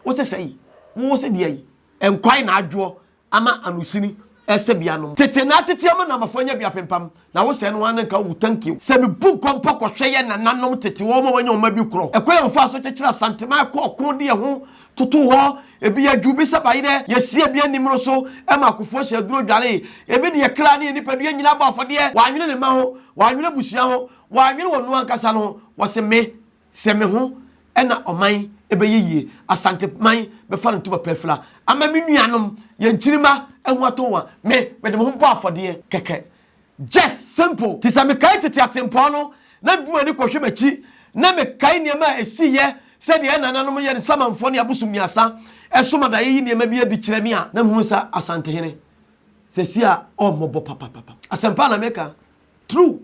wo se sei wo se de yi enkwai na adwo ama anusini ese bia no tete na tete ama na mafo anya bia pempam na wo se no an nka wo thank you se me bu kompo kohweye na nanom tete wo ma wanya ma bi kro ekoya mfa so kyekira santema ko de ho tutu ho ebi ya djubi sabayi de yesie bia nimro so e ma akofo hye duro dwale ebi de kra ne nipadua nyina ba afode wa anwene ne ma ho wa anwene busua ho wa anwene wonu ankasa no wo se me ho e na oman ebe yeye asante man be fa ntu ba pefla ama me nuanom ye nchirima ehun atowa me de ho bo afode keke just simple ti sa me kai tete atempo no na bu ani kohwe machi na me kai ne ma esiye se de nananom ye samanfo ne abusumiasa esoma da yi ne ma bi adi kiremi a na hu sa asante hene se sia o mobo papa asempa na meka true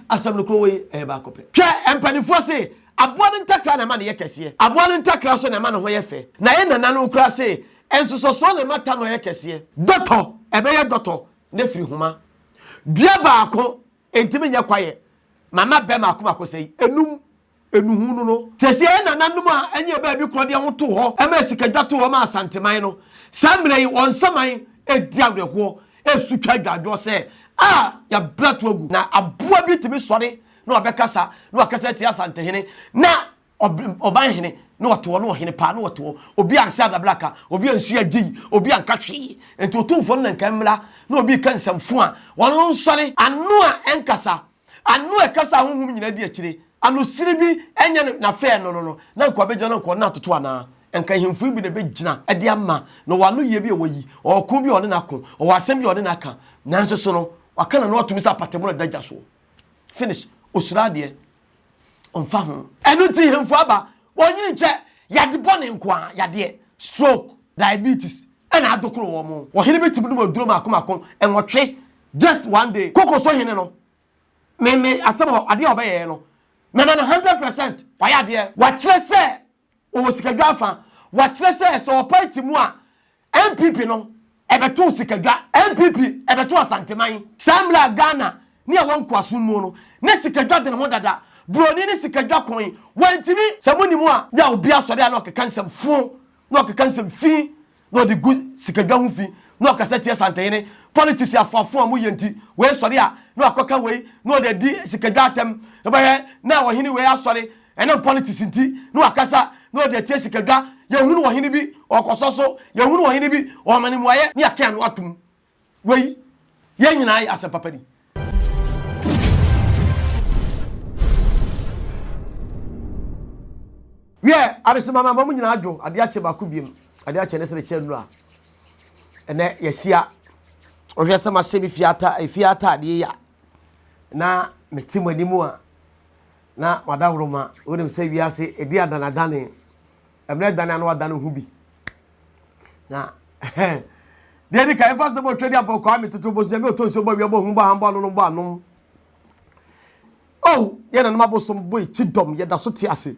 asem no kro we ba kope twa empanifo se aboa ne ntakra na ma ne ye kese aboa ne ntakra so na ma ne ho ye fe na ye nananom kra se ensososo na mata no ye kese doto ebe ye doto ne firi homa dua baako entimi nya kwaye mama be makoma sei enuhu no sese na nanom a enye ba bi kro de ho to ho e ma sikadwa to ho ma asanteman no samre yi onsaman edi awreho esutwa dwadwo se ya brato agu na aboa bi timi sore na obekasa na wakasa ti asantehene na oban hene na wato no hene pa na wato obi ansa da blaka obi ansu agi obi anka hwe enti otumfo na nkan mla na obi kan samfo a wono nsore anu a enkasa anu ekasa honhum nyina di akire anu siri bi enye na fe no na nkwa beja na nkwa na atoto ana enka himfu bi na begina ede ama na wanu ye bi ewoyi okun bi one na ko o wasem bi one na ka nanso so no wakana na otumi sa patemo na daja so finish osura de onfa ho enu ti himfu aba wonyini nche yade bone nkwa yade stroke diabetes ena adokoro wo mo wo hene betimi no duro makoma enwotwe just one day koko so hene no me asaba ade obaye no na 100% waya de wa kire se o sikadwa fa wa kire se so party mu a MPP no ebeto sikadwa MPP ebeto asanteman samla Ghana ni a won kwaso mu no ne sikadwa de no dada broni ni sikadwa kon wantimi samuni mu a ya obi asore na okeka nsem fu na okeka nsem fi na de gu sikadwa hu fi na okasa tie santene politics afafo amu yenti we sore a na akoka we na de di sikadwa atem na ba na wo hini we asore ene politics nti na akasa na de tie sikadwa ye hunu wo hini bi okososo ye hunu wo hini bi o mani muaye ni aka no atum we ye nyina ai asapapani arisima mamu nyina adwo ade ache baku biem ade ache ne sere che nura ene yesia ohwe sama hye bi fiata ade ya na metimani mu a na wadawroma wonim se wiase edi adanadane emre dana na wadane hu bi na de di kai fast bo twedi Ampaw Cɑse tutu bo se me otonso bo wi bo hu ba han bo no bo anom ye na ma bo som bo chidom ye da so ti ase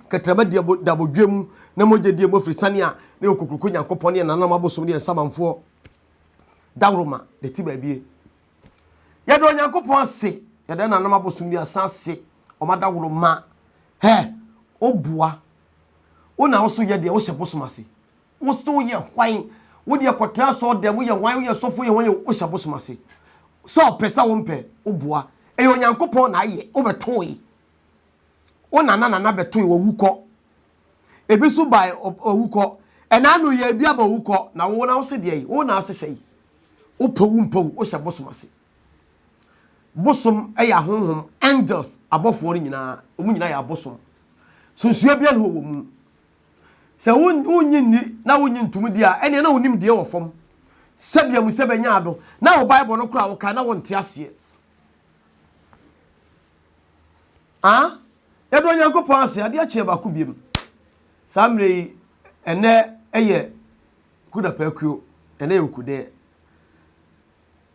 katrama dia da bo dwem na moje dia bo frisane a ne okukuku nyankopon ne na ma bo som ne samanfo dawroma de ti ba bie ye do nyankopon ase ye da na ma bo som dia sanse o ma dawroma obua ona wo so ye de wo hye bo som ase wo so ye hwan wo de kotra so de wo ye hwan wo ye sofo ye hwan wo hye bo som ase so pesa wo mpe obua e yo nyankopon na aye wo betoi ona na betoi wo wuko ebisu bai owuko ena no ye bia ba wuko na wo na wo se de yi wo na asesei wo pewu mpewu wo hye bo som ase bosom eya honhom angels abofo ri nyina omu nyina ya bosom sunsuya bia no wo mu se wonyi ni na wonyi ntumi dia ene na wonim die wo fom sebia mu sebenya ado na wo bible no kura wo ka na wonte ase edo nyankopon ase ade ache ba ku biem samre ene eye kuda pakuo ene yokude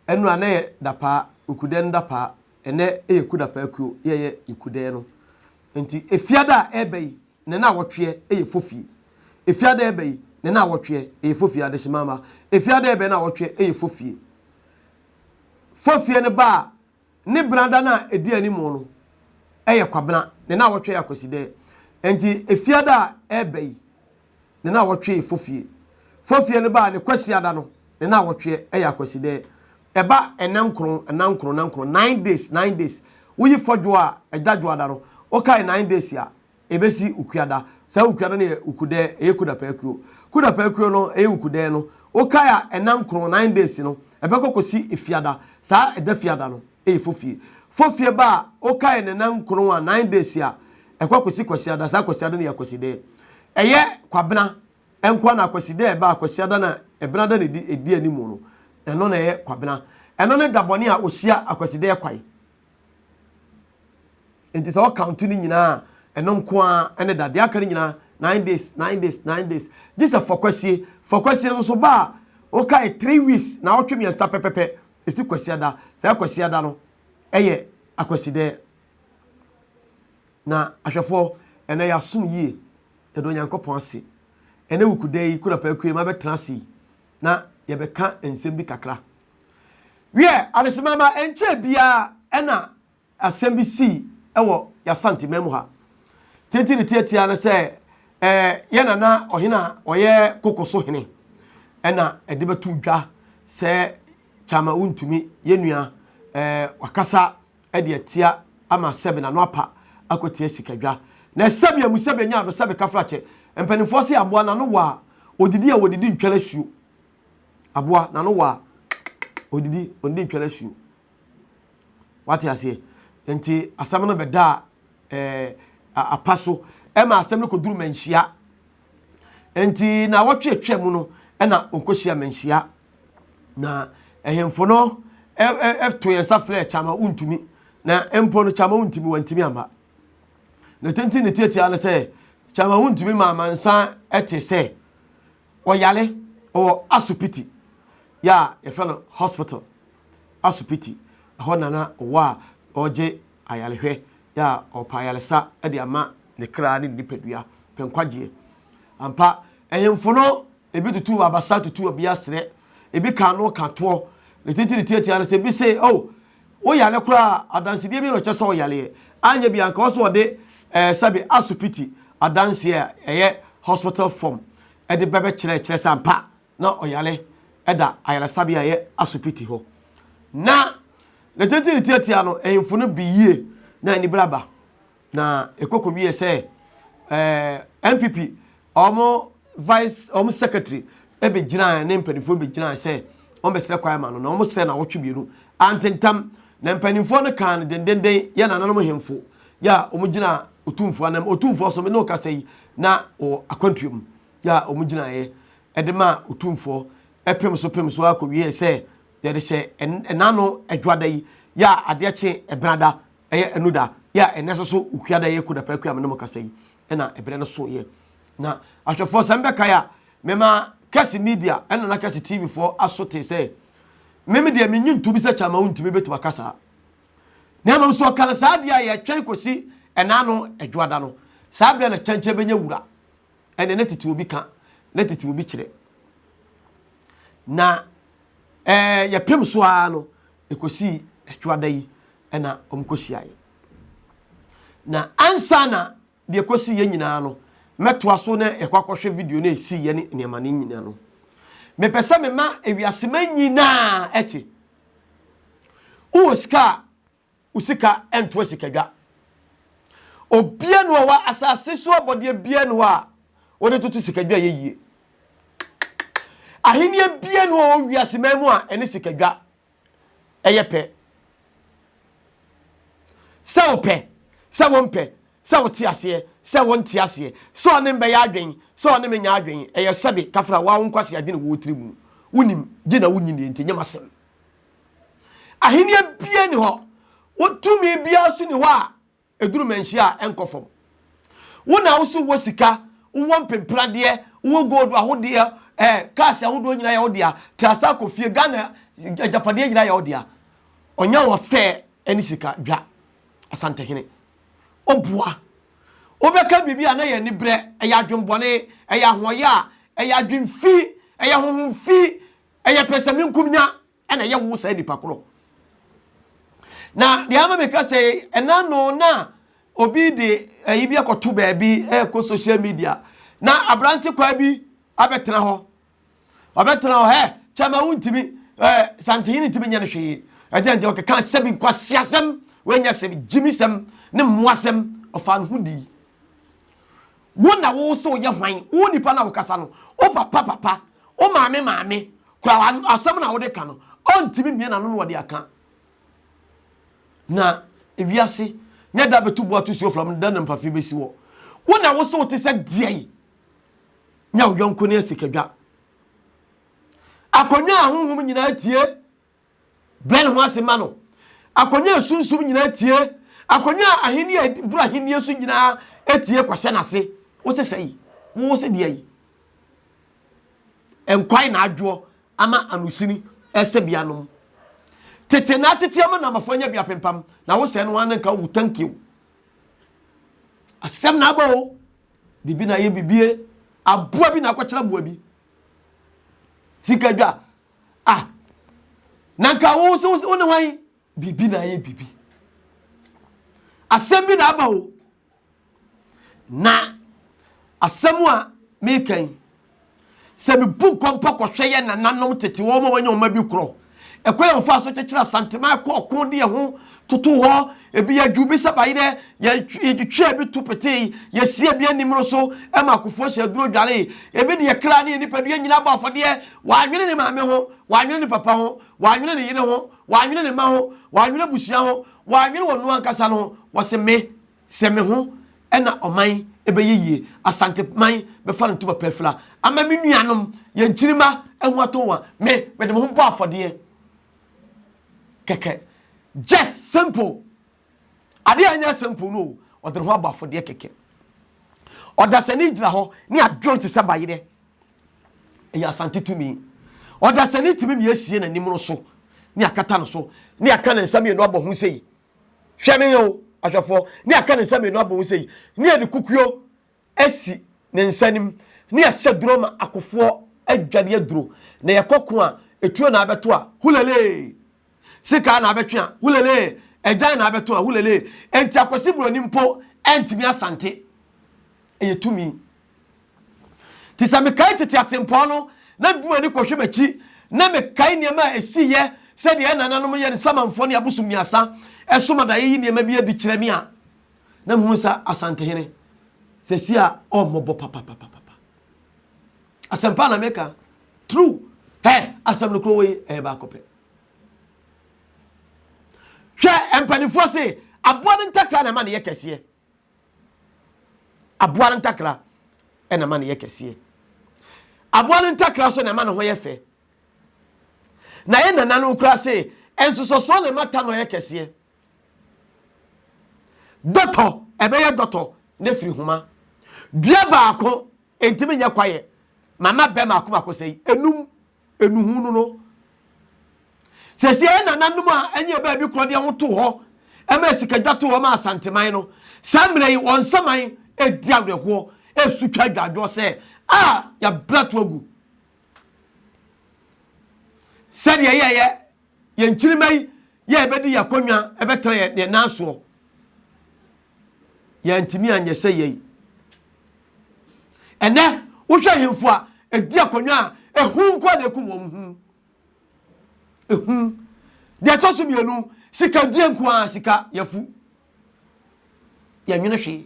enu ane dapa ukude ndapa ene eye kuda pakuo ye ikude no enti efiada ebei ne na wotwe eye fofie efiada ebei ne na wotwe eye fofie ade shimama efiada ebe na wotwe eye fofie ne ba ne branda na edi animu no eye kwabena ne na wotwe yakoside enti efiada ebei ne na wotwe fofie ne ba ne kwasi ada no ne na wotwe eya kwasi de eba enankron 9 days wuyi fodwo a edadwo ada no okai 9 days ya ebesi ukuada sa ukuada ne ukude eyekuda pakuo no eyekude no okai a enankron 9 days no ebekokosi efiada sa edafiada no fofie ba okai ne nankron a 9 days ya ekwakosi kwasiada sa kwasiada ne yakoside eye kwabena enkwa na kwaside ba kwasiada na ebrada ne edi animu no eno na eye kwabena eno ne daboni a osia akwaside kwai enti so count ni nyina eno nko a ene dade aka ni nyina 9 days this a fokwasie so ba okai 3 weeks na otwemi ensa pepepe esi kwasiada sa kwasiada no eye akwaside na ahwefo ene ya sum yie edo nyankopon ase ene wukudai kura pakue ma betrasi na ye beka ensem bi kakra wie adesemama enche bia ena asem bi si ewo ya santimemu ha teti na se ye na ohina oye kokoso hene ena ede betu dwa se chama Wontumi yenua wakasa ede etia ama sebe na no apa akotie sikadwa na sebe amusebe nya do sebe kafrache empanifo se aboa na no wa odidi a wodidi ntwala suo aboa na no wa odidi ntwala suo wati ase enti asam no beda apaso ema asam no koduru manhia enti na wotwe twam no na onkohia manhia na ehemfo no to yensa fle chama Wontumi na empo no chama Wontumi wantimi amba na tenti ne tiatia na se chama Wontumi mamansa etese oyale o asupiti ya efano hospital asupiti ho nana wa oje ayalehwe ya opayalesa ede ama ne kra ne nipadua penkwagie ampa ehemfo no ebi tutu abasa tutu obia sere ebi ka no kato ne tenti tiatia na se bi se oh o yale kra adanside bi no chese o yale anya bi anka oso de sabi asupiti adanse eye hospital form ede bebe kire sampa na oyale eda ayala sabi eye asupiti ho na le tenti tiatia no ehemfo no bi yie na ni braba na ekoko wie se MPP omo vice omo secretary ebe gina na mpanifo be gina se omo besre kwai ma no na omo sre na wotwe bienu antentam na mpanifo no kan dendenden ya na nanom hemfo ya omo gina otumfo anam otumfo so me no kasai na o akwantuum ya omo gina ye edema otumfo pem so akowie se de se enano adwadai ya adeche ebrada eye enuda ya eneso so ukwiada ye kuda pa akua me no kasai ena ebre no so ye na ahwefo sembe kaya mema Kesse media ena na Kesse TV for asote se meme de menyi ntubi se chama Wontumi betu akasa na ma so kala sa dia ye twen kosi enano adwada no sa bia na chanche benya wura ene ne tete obi ka ne tete obi kire na ye pem so a no ekosi adwada yi ena omkosi aye na ansana de ekosi ye nyina no meto aso na ekwakohwe video na esi ye ne ma ne nyina no me pese me ma ewiasema nyina eti usika ento sikadwa obia no wa asase so abode bia no a wode tutu sikadwa yeyie ahenie bia no wiasema mu a ene sikadwa eyepe sawpe sawompe sawoti ase sawonti ase so ne mbe ya adwen so ne menya adwen eye sebe kafra wa wonkwase adwen wo tirimu wonim gina wonyini enti nyamasem ahenie bia ni ho wotumi bia so ni ho a eduru manhia enkofom wona wo so wo sika wo mpemprade wo gold ahode Kesse ahodo nyina ya odia trasa kofie Ghana Japade nyina ya odia onya wo fe eni sika dwa asante hene obua obeka bibia na ye ni bre eya adwembone eya hoya eya adwemfi eya honhomfi eya pesami nkumnya ena ye wo sa nipa kro na de ama meka say enano na obi de ayi bia koto ba bi ko social media na abrante kwa bi abetena ho he chama Wontumi santehini ntimi nya ne hwee agente o keka sebi kwasiasem wenya sebi jimisem ne moasem ofan hudi wona wo so ye hwan wo nipa na wo kasa no o papa o maame kwa asem na wo de ka no ontimi mie na no wo de aka na ewiase nya da betu bo atu so from dan mpafi besi wo wona wo so te se diai nya wo yonko ne sikadwa akonya ahunhum nyina tie ben ho asema no akonya sunsum nyina tie akonya ahini bura ahini su nyina etie kwahye nase wo se sei wo se diai enkwai na adwo ama anusini esebianom tete na tete ama na mafanya bia pempam na wo se no wan nka wo thank you asem na abo bibi na ye bibie aboa bi na akwakira boa bi sikadwa nanka wo so one wan bibi na ye bibi asem bi na aba na asem a mekan se me bu kompo kohweye na nanom tete wo ma wanya ma bi kro ekoya wo fa so kyekira santema ko de ho toto ho ebi ya dwubi sabayi de ya twa bi tupete ya sie bi animro so e ma kofo hye duro dware ebi de kra ne nipa du nyina ba afode wa nwene ne maame ho wa nwene ne papa ho wa nwene ne yire ho wa nwene ne ma ho wa nwene busua ho wa nwene wonu ankasa no wo se me ho e na oman ebe yeye asante man be fa ntu papa fla ama me nuanom ye nkirima ehu atowa me de mo bo afode keke just simple ade anya simple no o de ho abafode keke odasani gira ho ni adwon te se bayire e asante tumi odasani tumi me asie na nimro so ni akata no so ni aka na nsam ye no abo ho sei hweme yo ahwefo ni aka na nsam ye no abo ho sei ni ade kukuo asi ne nsanim ni ahye duro ma akofo adwane aduro na yekoko a etuo na abeto a hulele sika na abetwe a hulele ejan na abeto a hulele enti akwasi buroni mpo entimi asante eyetumi ti sa me kai tete atempo no na buani kohwe machi na me kai niam esiye se de nananom ye samanfo ne abusum niasa esoma da yi niam bi adi kiremi a na mu sa asante hene sesi a omobo papa asempa na meka true asem no kro we ba kope hwe empanifo se aboa ntakra na ma ne yekese aboa ntakra na ma ne yekese aboa ntakra so na ma ne ho yefe na ye nana no kra se ensososo na mata no yekese doto ebeye doto ne firi huma dua baako entimi nya kwaye mama be makoma sei enuhu no sesi na nanum a anya ba bi krode ho to ho e ma sikadwa to ho ma asanteman no samre yi onsaman edi awreho esutwa dwadwo se ya blato agu sadi ye nkirimai ye bedi yakonwa e betre ye naso ya ntimi anye se ye ene wo hwe hemfo a edi akonwa ehu nkwa na ekum wom de tosu mienu sika die nkwa sika yafu ya nwene hwe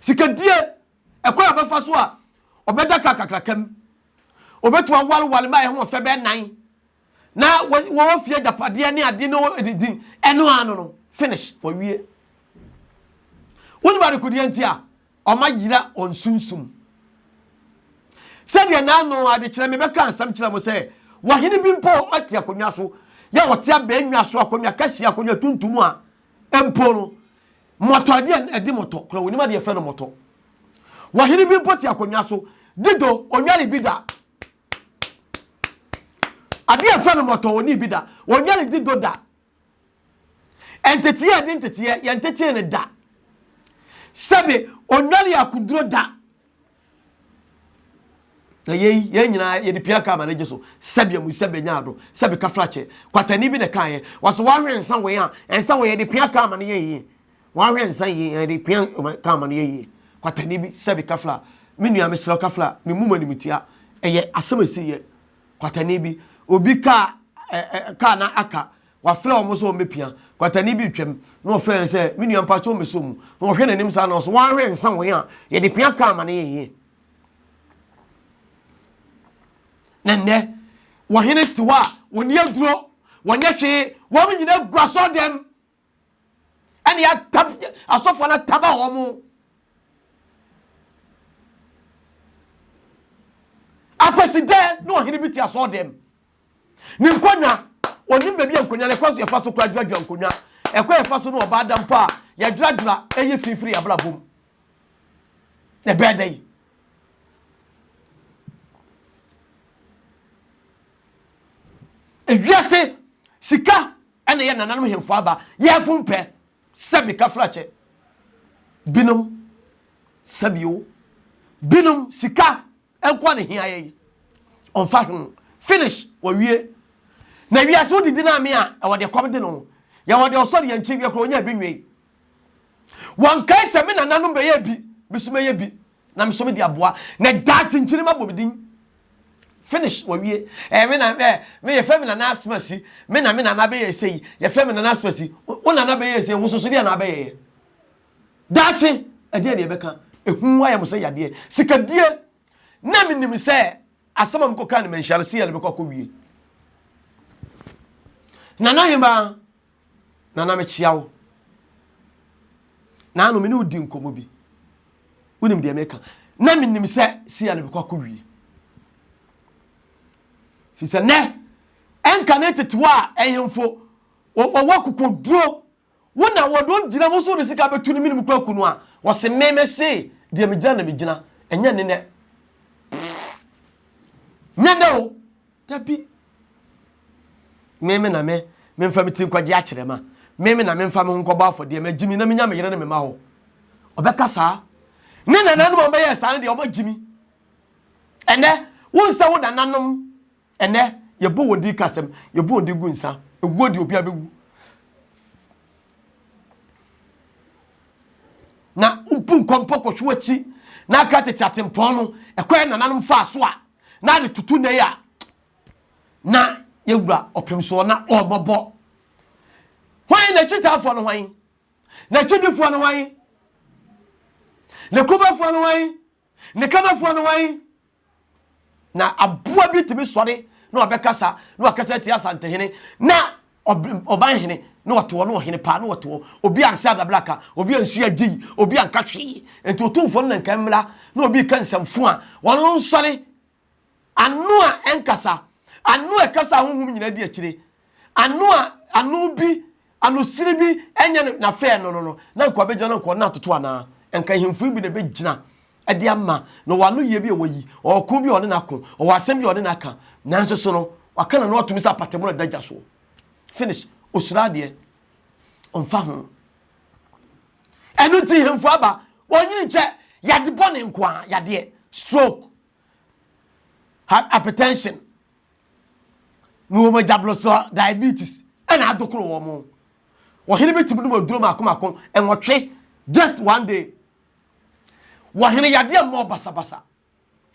sika die ekwa abafa so a obeda kakakrakam obetu awal ma ye ho fe be nan na wo fie japade ne ade no edidin eno ano no finish for wie wonu bare kodi antia o ma yira onsunsum said na no ade kire me beka ansam kire mo se wahene bi mpo ate akonwa so ya wote aba enwa so akonwa Kesse akonwa tuntum a empo no moto ade edi moto kro woni ma de fe no moto wahene bi mpo te akonwa so dido onware bi da ade fe no moto woni bi da onware dido da entete ade entete ya entete ne da sabe onware akuduro da na ye nyina ye de piaka ma na jeso sabe mu sabe nyaado sabe kafrache kwatani bi ne kan ye waso wahwe nsan we a ensan we ye de piaka ma na ye wahwe nsan ye de piaka ma na ye kwatani bi sabe kafra nua mesra kafla me muma ni mutia eye asemesi ye kwatani bi obi ka na aka wa fla omo so mepia kwatani bi twem no fla se me nua mpacho mesom no hwe nanim sa na so wan hwe nsan wo ya ye de pia ka ma na ye nenne wo hene tiwa woni aduro wonye hwe wo me nyina guaso dem ani ya tab asofo na taba ho mu akweside no hene bi ti aso dem ni nkonya oni bebi nkonya le kwaso ye faso kwa dwadwa nkonya ekwa ye faso no oba da mpa ya dwadwa eye fifiri abla bom e bedai ewiase sika ene ye nananum hemfo aba ye fumpe sabi kaflache binom sabio binom sika enkwa ne hia ye onfa hu finish wa wie na wiase odidi na me a e wode komde no ya wode osori ya nchi wie kro onya binwe wan kai se me nananum be ye bi bisuma ye bi na mesome di aboa na da chinchini mabobidin finish wa wie me ye femina na asmasi me na na be ye sei ye femina na asmasi una na be ye sei wo soso dia na be ye dachi e dia de beka ehun ayam se yade sikadie na minim se asamam ko kan menshare se ye be ko wie nana hima nana me chiawo na anu me ne udi nkomo bi unim de meka na minim se se ye be ko wie fisa ne enkanete twa ehemfo wo kokoduro wona wodo gina mo so de sika betu ni minim kwa kunu a wo se meme se de me gina na me gina enya ne ne nyada o tabi meme na me mfa mitin kwaje a kire ma meme na me mfa me nkoba afọ de me gimi na me nya me yere ne me ma ho obeka sa ne na nanu mo be ye sa de o ma gimi ene wo nsa wo nananom ene yebo wodi kasem yebo wodi gunsa eguo di obi abewu na upu kompo kohwechi na ka tetempon no ekwa nananom fa so a na de tutu na ya na yewura opemso na obobo hwan na chitafo no hwan na chidifo no hwan na kubafo no hwan na kanafo no hwan na abua bi timi sori na obekasa na wakasa ti asante hene na oban hene na wato no hene pa na wato obi anse adablaka obi ansu agi obi ankahwe enti otumfo na nkamla na obi kansamfo a wono nsori anu a enkasa anu ekasa honhum nyina di akire anu bi anu siri bi enye na fe no na nkwa beja na nkwa na toto ana enka himfu bi na begina ade ama no wanu ye bi oyi okun bi one nako o wasem bi one naka nanso so no wakana no otumi sa patemo na daja so finish osura de onfa ho enu ti hemfu aba wonyini che yade bone nkwa yade stroke heart hypertension no mo jabloso diabetes ena adokoro wo mo wo hene betimi no duro makoma enwotwe just one day wahene yade mo basabasa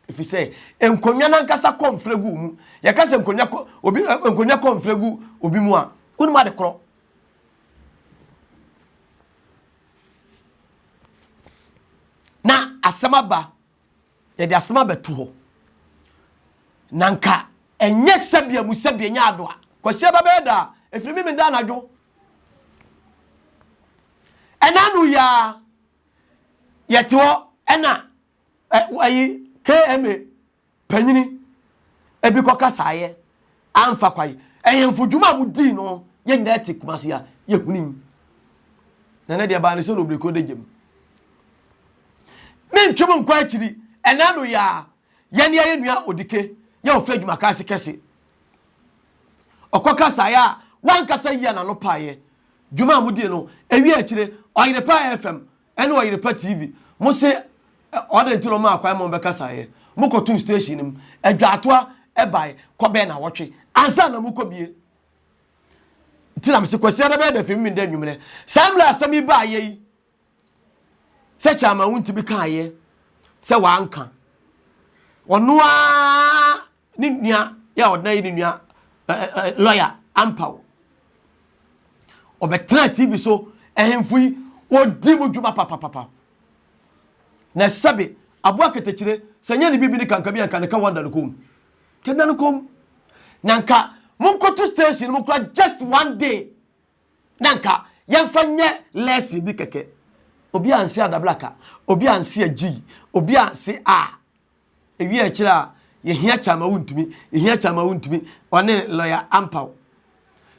if you say enkonya na nkasa konfregu mu ya kasa enkonya konfregu obi mu a unu ma de kro na asamaba ya de asamaba tu ho nanka enye sabia mu sabia nya ado a kwase babeda efiri mi nda na dwo enanu ya yeto ena ayi KMA panyini ebi kokasa ye amfa kwai ehemfudwuma mu di no ye ndati kumase ya ye hunim na de ba ne so obriko de gem me ntwom nkwa akiri enanu ya ye ne ye nua odike ye ofra dwuma kase kesse okokasa ya wankasa yi na no paaye dwuma mu di no ewi akire Oyirepa FM ene Oyirepa TV mo se order ntilo ma akwa mo bekasa ye mo ko two station nim adwaatoa ebai ko be na wotwe ansa na mo ko bie ntila me se kwase da be da femi mi da nwumre samla asami ba ye se chama wunti bi kan ye se wa anka Onua ni nua ya odai ni nua lawyer Ampaw obetra TV so ehemfui odi budwuma papa na sabe aboa ketechire sanya ni bibi ni kanka bi anka ne ka wanda no kom kenda no kom nanka munkoto station mu kura just one day nanka yemfanye less bi keke obi ansi adablaka obi ansi agi obi ansi a ewi a kira ye hia chama Wontumi one lawyer Ampaw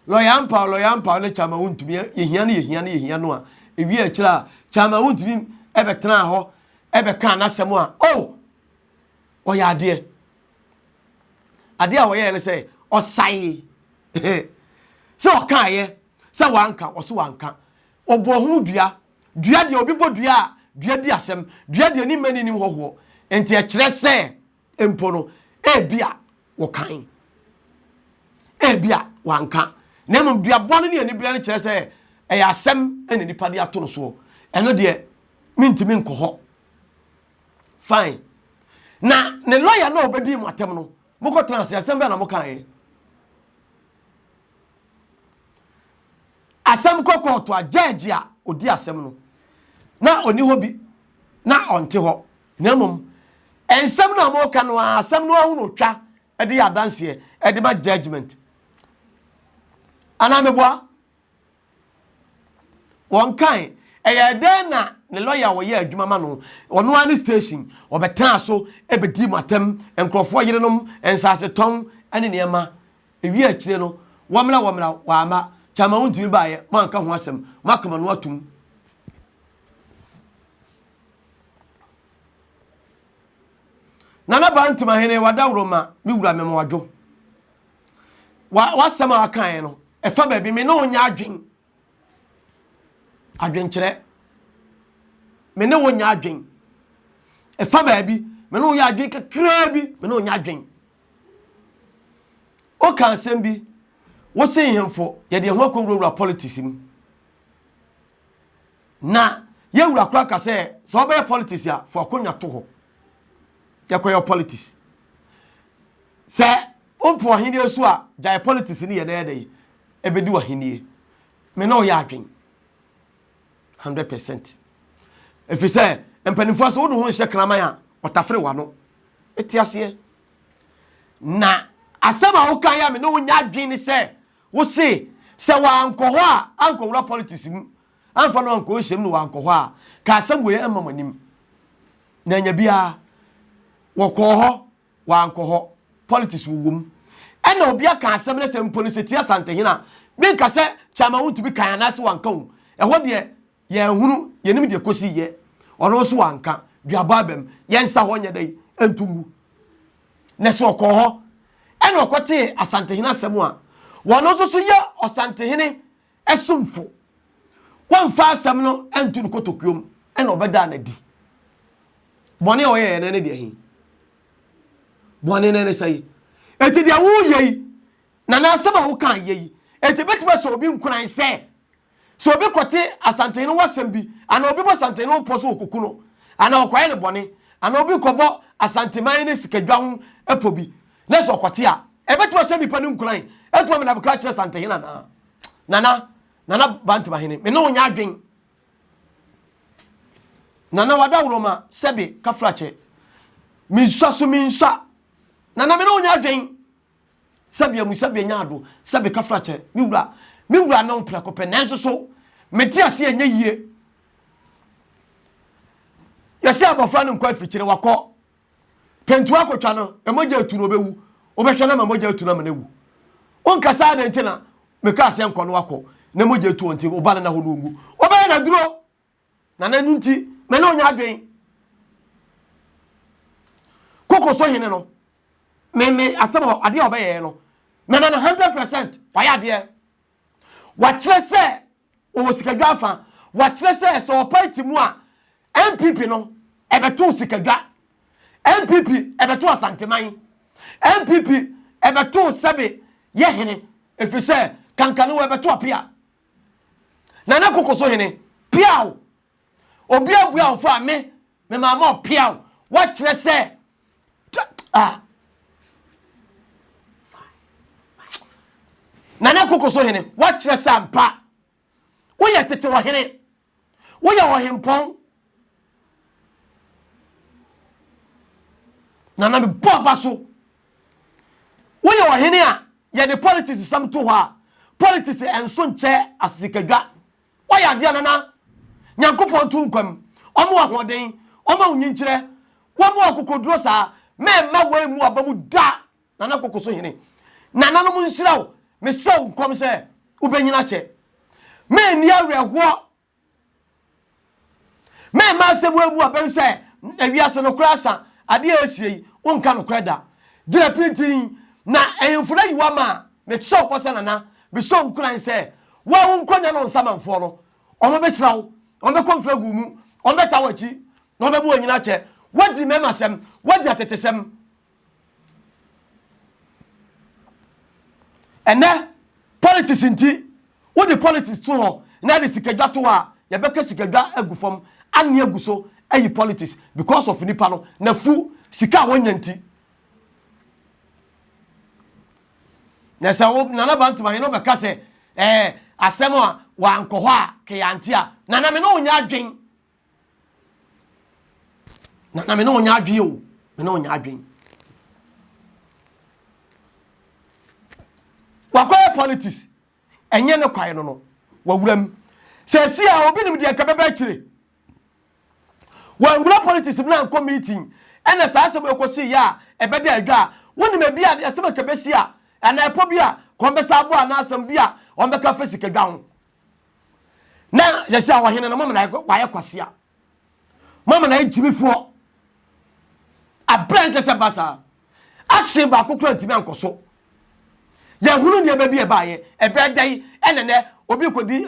ne chama Wontumi ye hia no a ewi a kira chama Wontumi ebetena ho ebeka na asem a oya ade a woye ne say osai so okaye se wanka oso wanka obo hu dua de obi bo dua di asem dua de ni mani nim hoho enti e kire se empo no ebia wokan ebia wanka na mum dua bone ne ani bia ne kire se e ya asem ene nipa de ato no so eno de mintimi nkoho fine na ne lawyer no obedi mu atem no moko trans asem bia na mokan asem kokko to a judge a odi asem no na oni hobi na onte ho na mum ensem na mo ka no asem no ahu no twa e de adanse e de ma judgment ana meboa won kan e ye de na ne lawyer wo ye adwuma ma no ono ani station obetan so e bedi matem enkrofo yerenom ensase ton ane niema ewi akire no womra wa ama chama Wontumi baaye manka ho asem makama no atum nana bantima hene wadawro ma mi wura memo wadwo wasema akan no efa baabi me no nya adwen kire me no wonya adwen efa baabi me no nya adwen kakra bi me no nya adwen o kan sem bi wo sei hemfo ye de ho akowura politics mu na ye wura kura ka se so be politics ya for akonya to ho ye koyo politics se ompo ahini so a jai politics ni ye na ede ebedi wa hinie me no ya adwen 100%. If you say empanifo so wo ho hye kraman a otafre wa no etiase na asema wo kan ya me no nya adwen ni se wo se wa ankoho a ankowura politics mu anfa no anko hyem no ankoho a ka asem we amamonim na nya bia wo koho wa ankoho politics wugum ena obi aka asem na se mpolisiti asantehina bi nka se chama Wontumi kan na se wanka wo eho de ye hunu ye nim de kosi ye ono so wanka duaba abem ye nsa ho nya dai entumu na se okoho ena okote asantehina asem a wono so ye osantehene esumfo wonfa asem no entu kotokuom ena obeda na di bone o ye ne de hin bone ne sai eti dia wo ye na asem a wo kan ye eti betima so obi nkuran se so obi kote asantehene wasem bi ana obi bo asantehene wo poso okuku no ana okwaye ne bone ana obi kobo asanteman ne sikadwa ho epobi na so kote a ebetima se nipa ne nkuran eto me na buka kire asantehene nana bantima hene me no nya adwen nana wadawro ma sebe kafrache minsa nana me no nya adwen sebe mu sebe nya ado sebe kafrache mi wura na mprakope nanso so meti ase anya yie yesi abofra no nkwa fikyire wakọ pentu akotwa no emoja atu no bewu obehwe na emoja atu na manewu onkasa na ntina meka ase nkọ no wakọ na emoja atu onti obana na ho no ngu obaya na duro na nanu nti me no nya adwen koko so hene no me asaba ade obeye no me na 100% waya de wachire se o sikadwa fa wachire se so party mu a MPP no ebeto sikadwa MPP ebeto asanteman MPP ebeto sebe ye hene efise kankane wo ebeto apia na kokoso hene piao obi abua fa me mama piao wachire se ah Nana Kokoso hene watch the sampa we ya tete wa hene we ya wa hempon Nana be boba so we ya wa hene a ya the politics sam to ha politics enso nche asikadwa we ya dia nana Nyankopon tu nkwam omo ahoden omo onyinkire womo akokoduro sa memma we mu abamu da Nana Kokoso hene nana no mu nsirawo me so nkom se ubenyina che me ni awerho me ma se we mu aban se awiase no krasa ade asie wonka no kreda gira pintin na enfura yiwa ma me so kwose nana me so nkuran se wa wonkonya no nsamanfo no omo be sirawo omo be konfra gumu omo be tawachi omo be bu onyina che wadi mema sem wadi atetesem ene politics nti wo the politics to ho na de sikadwa to a ye beka sikadwa agufom ane aguso ayi politics because of nipa no na fu sika wonya nti na sa wo nana bantuma no beka se asem a wa ankoho a ke yanti a nana me no onya adwen nana me no onya adwen o me no onya adwen Wakoye politics enye ne kwaye no wawuram se si a obi nim de kabeba kire wangura politics na nko meeting ena sa asem ekosi ya ebeda adwa wonim abi a asem kabesi a ana epo bi a kombesa abo ana asem bi a ombeka fasika dwa ho na je si a wahene no mama na waye kwase a mama na ejimifo abranse se basa action ba kokura ntimi ankoso ya hunu ne baby e baaye e bedai enene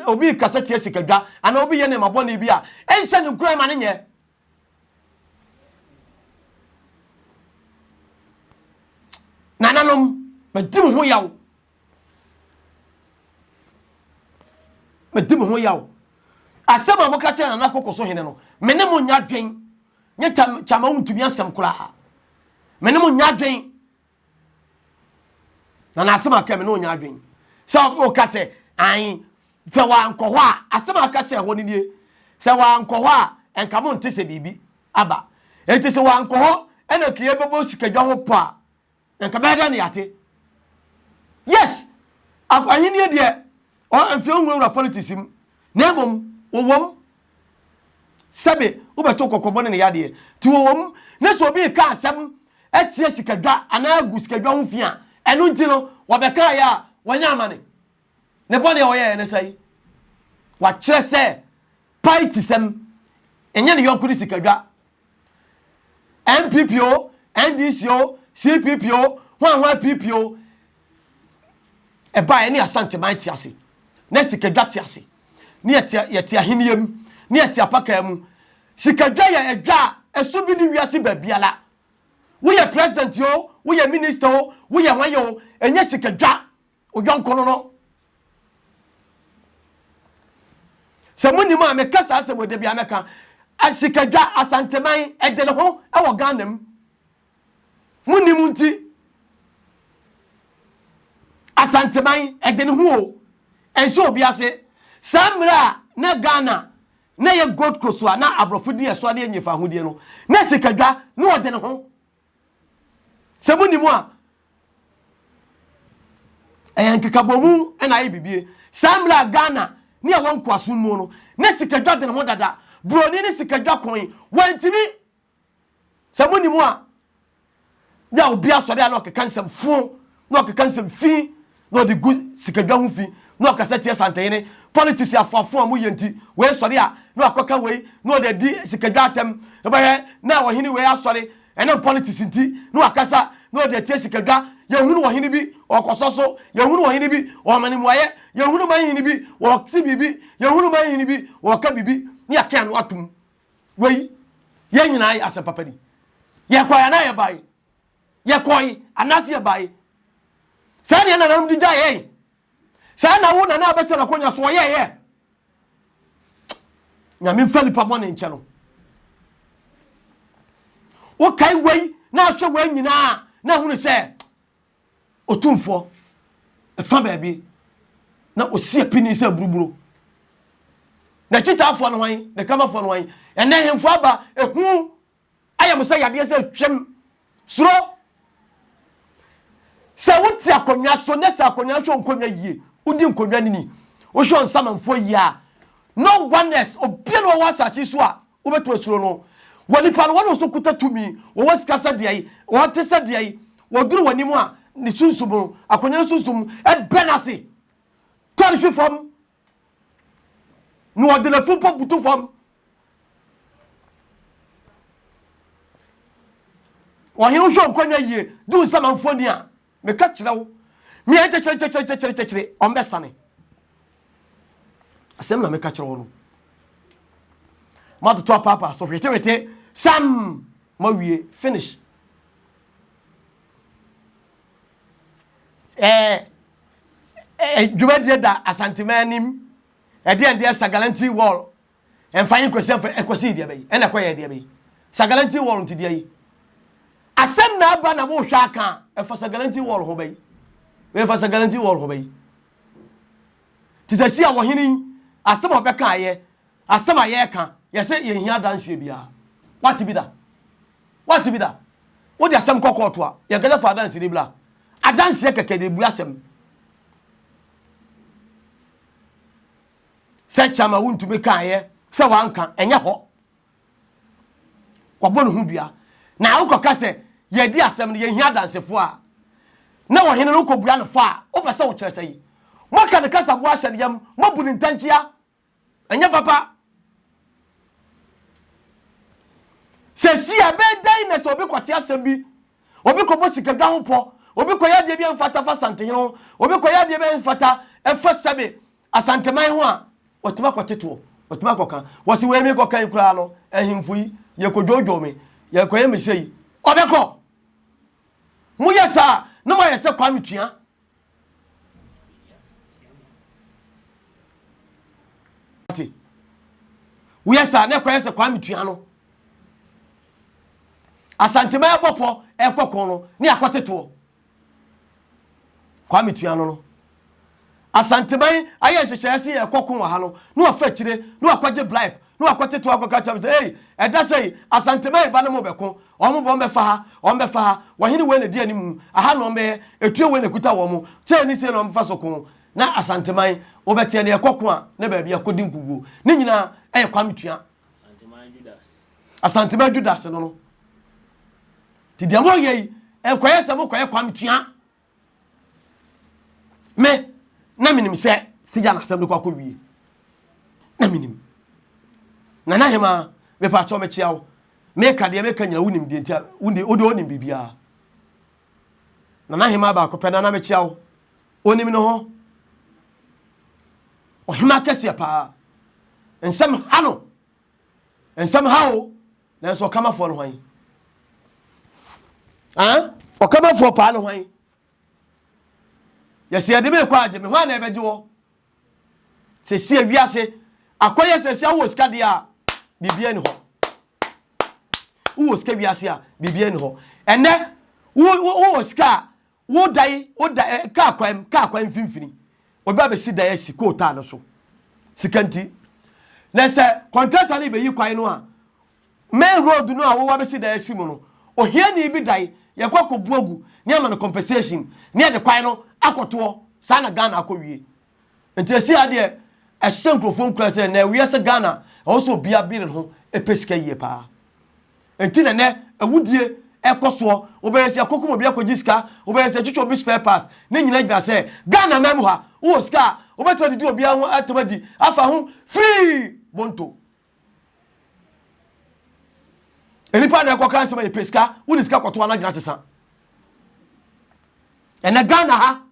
obi kasa tie sikadwa ana obi ye ne mabone bi a enhye ne kura ma ne nye nananom medim ho yawo asema mo ka kye na Kokoso hene no mene mo nya dwen nye chama Wontumi asem kura mene mo nya dwen na asema ka me no nya adwen se o ka se an se wa ankoho a asema ka se ho ni se wa ankoho a enka mo nte se bibi aba enti se wa ankoho ena kiye bebo sikadwa ho po a enka be da ne yate yes akwahini de o amfie nwura politics im na bom wowom sabe wo beto kokobone ne yade ti wowom na so bi ka asem etie sikadwa ana agu sikadwa ho fia enu ntino wabeka ya wanya amane ne bone oye ne sai wa kire se party sem enye ne yonkuri sikadwa MPPO NDCO CPPO hwan PPO e ba ene asante man ti ase na sikadwa ti ase ne yete aheniem ne yete apaka mu sikadwa ya edwa esu bi ni wiase babiala we are president yo we are minister yo we are wan yo enye sikadwa odwankono no se munimo a mekasa ase wode bia meka asikadwa asanteman edele ho e wo ganam munimu nti asanteman edene ho enso obi ase samra na Ghana na ye Gold Coast na abrofudi eso na enyefa hodie no na sikadwa na odene ho se munimu a enkikabomu na ayi bibie samra Ghana ni awon kwaso mu no na sikadwa de ho dada broni ni sikadwa kon wantimi se munimu a ya obi asore ana okeka nsem fun na okeka nsem fi na de gu sikadwa ho fi na okasa tie santene politics afafo amu yenti we sore a na akoka we na de di sikadwa atem na ba na wo hini we asore ene politics nti na akasa na de tie sikadwa yehunu wo hini bi okososo yehunu wo hini bi o manimuaye yehunu man hini bi o ti bibi yehunu man hini bi o ka bibi ni aka no atum we ye nyina ai asepapa ni ye kwaya na ye bai ye koi anase ye bai sa ne na nam di ja ye sa na wo na abetela konya so ye nyame mfa nipa mo ne nche no wo kai we na hwe wan nyina na hunu se otumfo fa baabi na osie pini se buruburu na chitafo no hwan na kamafo no hwan ene hemfo aba ehu ayam se yade se twem suro se wuti akonwa so ne se akonwa hwo nkonwa yie udi nkonwa nini wo hwo nsamanfo yie a no oneness obiano wa wasase so a wo beto asuro no woni pa no won so kuta tumi wo wasikasa de ai wo tesa de ai wo duru wani mu a ni sunsumu akonwa sunsum e benase tan hwe fam no de la fu po butu fam wa hin hwo nkonwa yie du nsamanfo ni a me ka kire wo me ente kire on be sane asem na me ka kire wo no ma to papa so wete sam ma wie finish djumadi da asantemanim de sagalanti wall en fayin kwesi dia bey en akoye dia bey sagalanti wall nti dia yi asem na aba na wo hwa aka e fa sagalanti wall ho bey we fa sagalanti wall ho bey ti se sia wo hinin asem obeka aye asem aye ka ye se ye hia danse bia what be that wo dia asem kokoto a ye gada fa danse ni bla adanse keke de bu asem se chama Wontumi kan ye se wanka enye ho kwabo no hu bia na wo Kesse ye di asem ye hia dansefo a na wo hene no ko bua no fa wo pese wo kire sei mo ka de Kesse bo ahye yam mo bu ni ntanchia enye papa se si abedai na so obi kwate asem bi obi ko bosika gwa ho po obi ko ya de bi mfata fa santehino obi ko ya de bi mfata efa sabe asanteman ho a otuma kwateto otuma koka wasi we me koka ikura no ehimfu yi ye kodwojo me ye koye me sei obeko mu yesa no mo yesa kwa metua ati we yesa ne koye se kwa metua no asanteman popo ekoko no ni akwateto kwa metua no asanteman aye hyehyesi ekoko wa ha no no afa kire no akwaje blipe no akwateto akoka cham say hey eda say asanteman ba no mo beko omo bo mefa ha wa hini we na di animu aha no me etue we na kuta wo mo che ni se no mfa soko na asanteman obete na ekoko a na ba bia kodi nkugu ni nyina eye kwa metua asanteman Judas no ti dia mo ye enkoye se mo koye kwa metua me na minim se sija na asem de kwa wie na minim na hema me pa cho me chiawo me ka de me ka nyina wonim de ntia wonde onim bibia na hema ba ko pena na me chiawo onim no ho o hema Kesse pa ensem ha o na so kama fo no hwan o kama fo pa no hwan yesi ade me kwa age me hwan na ebeje wo se si awiase akoye se si awo ska de a bibia ni ho wo ska wiase a bibia ni ho ene wo ska wo dai ka kwam finfini oba be si dai si ko ta no so sikanti na se contractor ni be yi kwan no a main road no a wo be si dai si mu no ohia ni bi dai ye kwakọ buogu ni ama no compensation ni de kwan no akoto sana Ghana akowie enti esi ade e senkrofon klase na wiye se Ghana also bia bire ho epesika yie pa enti ne awudie ekoso obeyesi akokum obi akogiska obeyesi chuchu obi spare pass ne nyina gina se Ghana memu ha wo ska obeto di obi ho atomadi afa ho free bonto eni pa na ekoka se ma epesika woni ska koto na gina tesa ena Ghana ha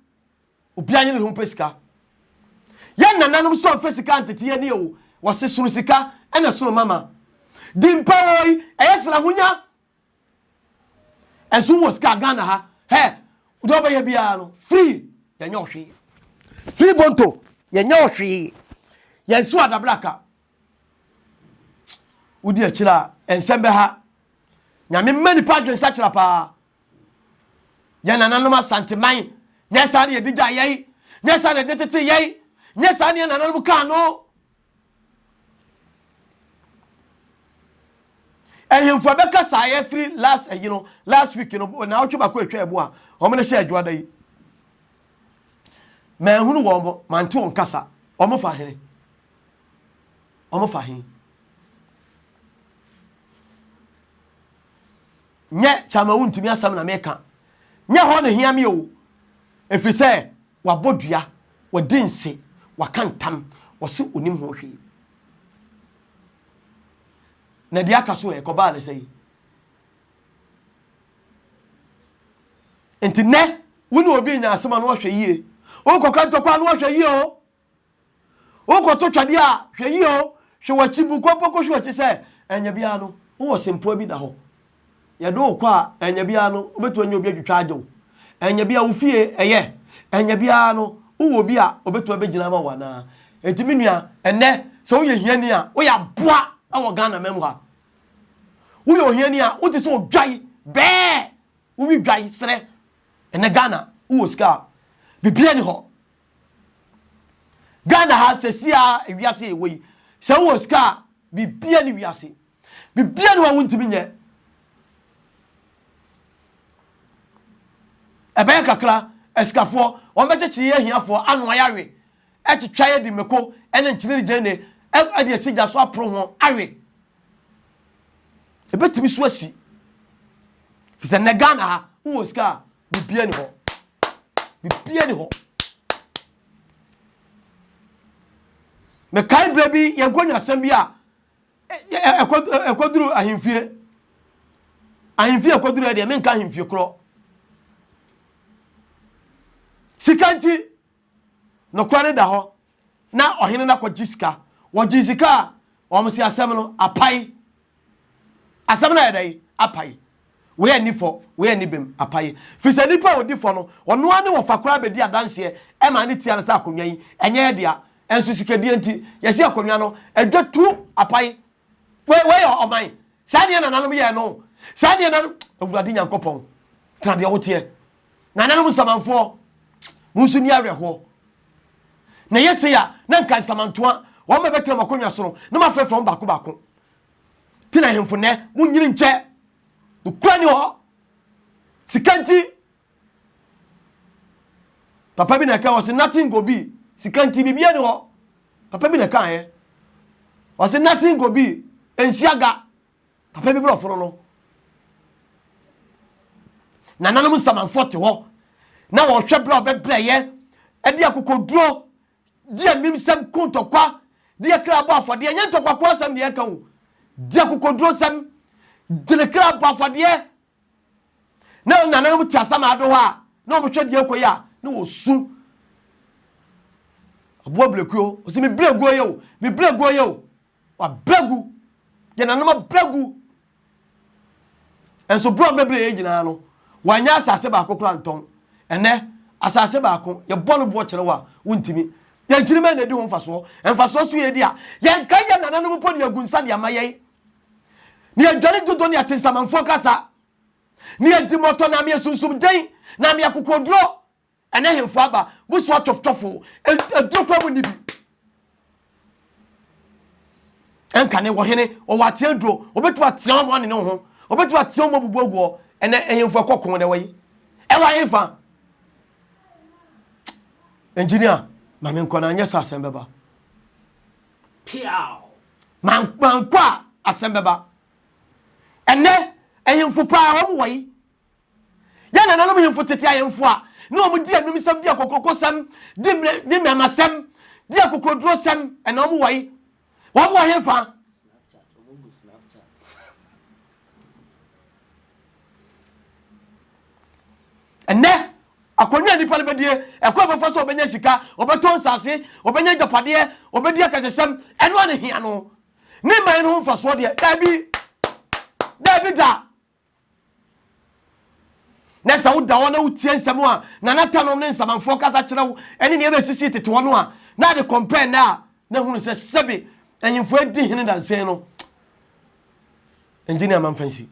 obi anyi ne ho pesika ya nananom so fesika antete ani o wose sunu sika ena sunu mama dimpoi eyesra hunya enso wo ska Ghana ha he do ba ye bia no free ya nyohwe free bonto ya nyohwe ya nso adablaka udi akira ensembe ha nyame mani pa dwen sachira pa ya nananom asanteman nya sa ne digya yei nya sa ne detete yei nya sa ne nananom ka no ehimfo beka sa ye free last last week na otwe bako etwa ebo a omo ne share adwada yi ma hunu wo mo mante on kasa omo fa hene omo fa hin nye chama Wontumi asam na meka nye ho ne hia me o efiri se wabodua wadinse wakantam wose onim ho hwe na dia kaso e ko ba le sei enti ne wonu obi nya asema no hwe yie o kokanto kwa no hwe yie o ko to twade a hwe yie o hwe wachibu ko poko hwe wachi se enya bia no wo sempo bi da ho ya do kwa enya bia no obetu anya obi adwetwa agyew enya bia wo fie eye enya bia no wo bi a obetu abegyina ma wana enti menua enne so wo ye hiani a wo ya boa awo Ghana mem ha wo ye hiani a wo ti so dwai be wo bi dwai sere enne Ghana wo ska bibia ni ho Ghana ha sesia ewiase ewi se wo ska bibia ni wiase bibia ni wa Wontumi nye ebe kakra eskafo o mechechi ye hiafo anu ayawe etwetwa ye di meko ene nchire gene ade asigya so apro ho awe ebetimi so asi fise ne Ghana ha wo ska bibia ni ho me kai brebi ye gonwa asem bi a ekoduru ahimfie ekoduru ade me nka ahimfie kro sikanti no kware da ho na ohene na kwajiska wajisika omsi asem no apai asem na yedai apai we anifo we anibem apai fisa nipa odifo no ono ane wo fakora bedi adanse e ma ne tia na sa akonwa yi enye yedea enso sikadie nti yesi akonwa no edwatu apai we yo oman sade na nanom ye no sade na awurade nyankopon trade wotie na nanom samanfo musu ni areho na yesi ya na nkan samantoa wo me betra makonwa so no na ma frefro bako tina hemfo ne munyiri nche ukwani ho sikanti papa bi na ka was nothing go be sikanti bibia ni ho papa bi na ka was nothing go be ensiaga papa bi broforo no na nanam samanfo te ho na wo hwe bra obebreye e dia kokoduro dia mimsem kontokwa dia krabo afode enya ntokwa asam ne aka wo dia kokoduro sam de krabo afode na nanam ti asam ado ha na obhwe dia koya na wo su abo blekuo o se me blegu yo wa blegu ye nanam blegu enso bro bebre e gina no wanya asase ba kokora nton ene asase ba ko ye bonu bo kire wa Wontumi ye nkiri me na di ho mfaso so ye di a ye nka ye nananum po ne agunsa de amaye ni ye dware dodo ne atensamanfo kasa ni ye di moto na me sunsum den na me akokoduro ene hemfo aba bu so toftofo edrokwa mu ni bi enka ne wo hene o wate adro obetu atia mo ne ho obetu atia mo bubuaguo ene hemfo kokon de wayi e wa hemfa engineer mame nkona anya sa asembeba piao man kwa asembeba ene ehemfo pa ho wayi ya na nanom hemfo tete ayemfo a no mo di anum sam di akokoko sam di memasam di akokodro sam ene mo wayi wo mo hemfa ene akonwa ni pale bedie ekwa befa so obenya sika obeton sase obenya japade obedia kasesem eno ane hia no ni man no mfaso de dabi da nesa wo da wona utie nsem a na natanom ne nsamanfo kasa kirewo ene ne ebe sisi tete wono a na de compare na hunu se sebe enyimfo edi hene danse no engineer man fancy